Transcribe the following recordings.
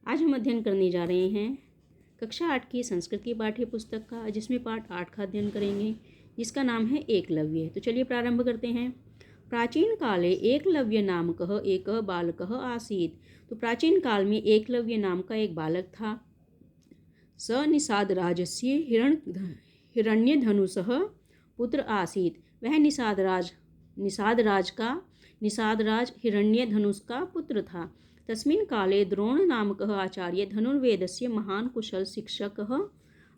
आज हम अध्ययन करने जा रहे हैं कक्षा 8 की संस्कृत की पाठ्य पुस्तक का, जिसमें पाठ 8 का अध्ययन करेंगे, जिसका नाम है एकलव्य। तो चलिए प्रारंभ करते हैं। प्राचीन काले एकलव्य नामकः एकः बालकः आसीत्। तो प्राचीन काल में एकलव्य नाम का एक बालक था। स निषाद राजस्य हिरण्यधनुषः पुत्र आसीत्। वह निषाद राज हिरण्यधनुष का पुत्र था। तस्मिन् काले द्रोण नामकः आचार्य धनुर्वेदस्य महान कुशल शिक्षकः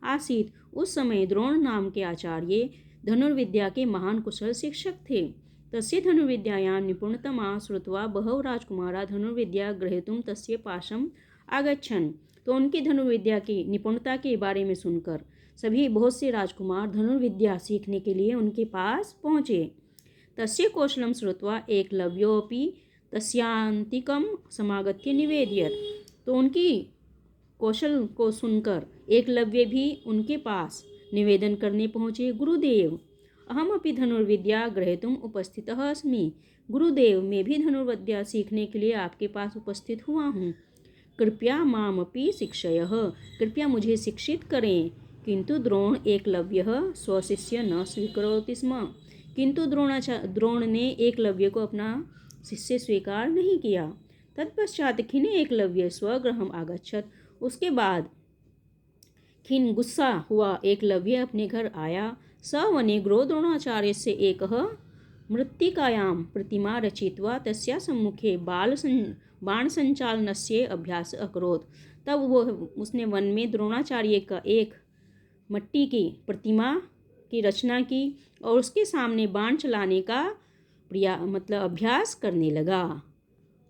आसीत्। उस समय द्रोण नाम के आचार्य धनुर्विद्या के महान कुशल शिक्षक थे। तस्य धनुर्विद्यायां निपुणतमा श्रुत्वा बहवो राजकुमारा धनुर्विद्या ग्रहीतुं तस्य पाशम् आगच्छन्। तो उनकी धनुर्विद्या की निपुणता के बारे में सुनकर सभी बहुत से राजकुमार धनुर्विद्या सीखने के लिए उनके पास पहुँचे। तस्य कौशलं श्रुत्वा एकलव्योऽपि तस्यान्तिकं समागत्य निवेदयत्। तो उनकी कौशल को सुनकर एकलव्य भी उनके पास निवेदन करने पहुँचे। गुरुदेव, अहमपि धनुर्विद्या ग्रहीतुम् उपस्थितः अस्मि। गुरुदेव, मैं भी धनुर्विद्या सीखने के लिए आपके पास उपस्थित हुआ हूँ। कृपया मामपि शिक्षयः, कृपया मुझे शिक्षित करें। किंतु द्रोण एकलव्यः स्वशिष्य न स्वीकरोति स्म। किंतु द्रोण ने एकलव्य को अपना शिष्य स्वीकार नहीं किया। तत्पश्चात खिन एकलव्य स्वगृहम् आगच्छत्। उसके बाद खिन गुस्सा हुआ एकलव्य अपने घर आया। स वने गृहो द्रोणाचार्यस्य एकः मृत्तिकायां प्रतिमा रचयित्वा तस्या सम्मुखे बाणसञ्चालनस्य अभ्यास अकरोत्। तब वो उसने वन में द्रोणाचार्य का एक मिट्टी की प्रतिमा की रचना की और उसके सामने बाण चलाने का अभ्यास करने लगा।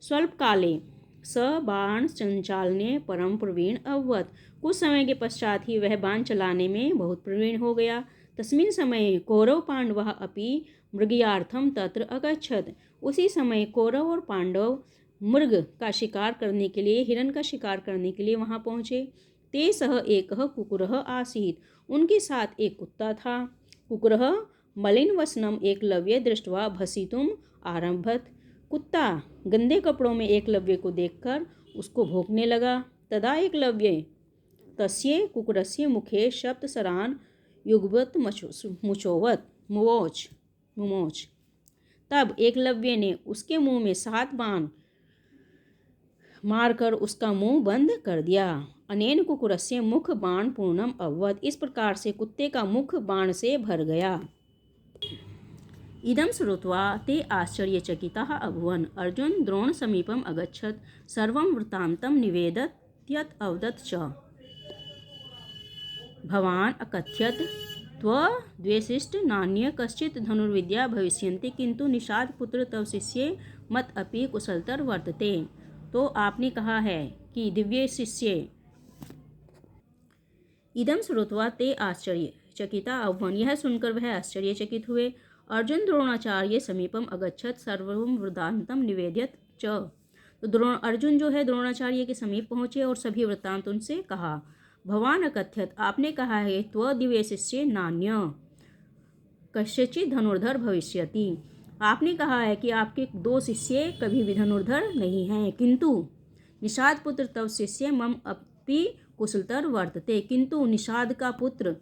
स्वल्प काले स बाण संचालने परम प्रवीण अभवत्। कुछ समय के पश्चात ही वह बाण चलाने में बहुत प्रवीण हो गया। तस्मिन् समये कौरव पांडवः अपि मृगयार्थं तत्र अगच्छत्। उसी समय कौरव और पांडव मृग का शिकार करने के लिए, हिरण का शिकार करने के लिए वहां पहुंचे। ते सह एकः कुकुरः आसीत्। उनके साथ एक कुत्ता था। कुकुरः मलिनवसनम् एकलव्य दृष्ट्वा भसितुम् आरभत। कुत्ता गंदे कपड़ों में एकलव्य को देखकर उसको भौंकने लगा। तदा एकलव्य तस्य कुकुरस्य मुखे सप्तसरान् युगपत् मुमोच। तब एकलव्य ने उसके मुंह में 7 बाण मारकर उसका मुंह बंद कर दिया। अनेन कुकुरस्य मुख बाण पूर्णम अभवत्। इस प्रकार से कुत्ते का मुख बाण से भर गया। इदं श्रुत्वा ते आश्चर्यचकिताः अभवन्। अर्जुन द्रोण समीपम् अगच्छत्। सर्वं वृत्तान्तं निवेदयत् अवदत् च। भवान् अकथयत् त्वद्वेषिष्ट नान्य कश्चित् धनुर्विद्या भविष्यन्ति, किन्तु निषादपुत्र तव शिष्ये मत अपि कुशलतर वर्तते। तो आपने कहा है कि दिव्य शिष्य। इदं श्रुत्वा ते आश्चर्यचकिता अभवन्। यह सुनकर वह आश्चर्यचकित हुए। अर्जुन द्रोणाचार्य समीपम अगच्छत् सर्वं वृत्तान्तं निवेदयत् च। तो अर्जुन जो है द्रोणाचार्य के समीप पहुँचे और सभी वृत्तांत उनसे कहा। भवान अकथयत्, आपने कहा है, त्वदिव्य शिष्य नान्य कस्यचित् धनुर्धर भविष्यति। आपने कहा है कि आपके 2 शिष्य कभी भी धनुर्धर नहीं हैं, किंतु निषाद पुत्र तव शिष्य मम अपि कुशलतर वर्तते। किंतु निषाद का पुत्र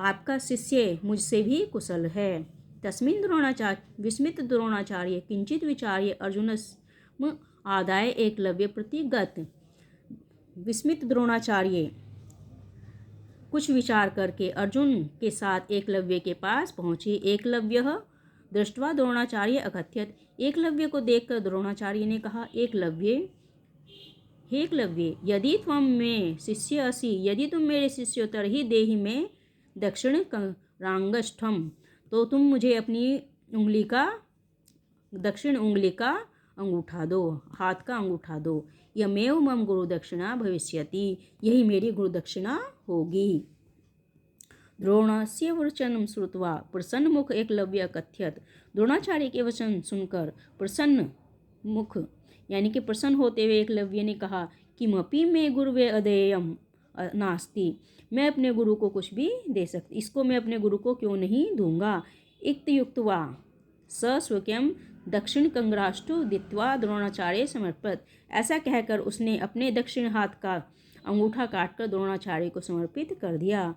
आपका शिष्य मुझसे भी कुशल है। तस्मिन् विस्मित द्रोणाचार्य किंचित विचार्य अर्जुनम् आदाय एकलव्य प्रति गत। विस्मित द्रोणाचार्य कुछ विचार करके अर्जुन के साथ एकलव्य के पास पहुँचे। एकलव्यः दृष्ट्वा द्रोणाचार्य अकथयत्। एकलव्य को देखकर द्रोणाचार्य ने कहा, हे एकलव्य, यदि त्वं मे शिष्य असि, यदि तुम मेरे शिष्य हो, तर्हि देहि मे दक्षिणकरांगष्ठम। तो तुम मुझे अपनी दक्षिण उंगली का अंगूठा दो, हाथ का अंगूठा दो। यमेव मम गुरु दक्षिणा भविष्यति, यही मेरी गुरु दक्षिणा होगी। द्रोणस्य वचनं श्रुत्वा प्रसन्न मुख एकलव्य कथयत्। द्रोणाचार्य के वचन सुनकर प्रसन्न मुख यानी कि प्रसन्न होते हुए एकलव्य ने कहा, किमपि मे गुरुवे अदेयम नास्ति। मैं अपने गुरु को कुछ भी दे सकती, इसको मैं अपने गुरु को क्यों नहीं दूंगा। इत्युक्त्वा स स्वयं दक्षिण कंग्राष्टो दित्वा द्रोणाचार्य समर्पित। ऐसा कहकर उसने अपने दक्षिण हाथ का अंगूठा काटकर द्रोणाचार्य को समर्पित कर दिया।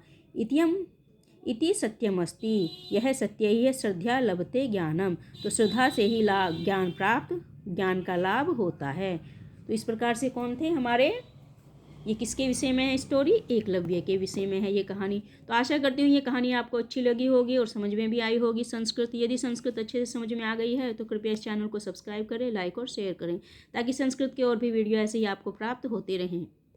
इति सत्यमस्ति, यह सत्य ही है। श्रद्धा लभते ज्ञानम, तो श्रद्धा से ही ज्ञान प्राप्त, ज्ञान का लाभ होता है। तो इस प्रकार से कौन थे हमारे, ये किसके विषय में है स्टोरी, एकलव्य के विषय में है ये कहानी। तो आशा करती हूँ ये कहानी आपको अच्छी लगी होगी और समझ में भी आई होगी संस्कृत। यदि संस्कृत अच्छे से समझ में आ गई है तो कृपया इस चैनल को सब्सक्राइब करें, लाइक और शेयर करें, ताकि संस्कृत के और भी वीडियो ऐसे ही आपको प्राप्त होते रहें।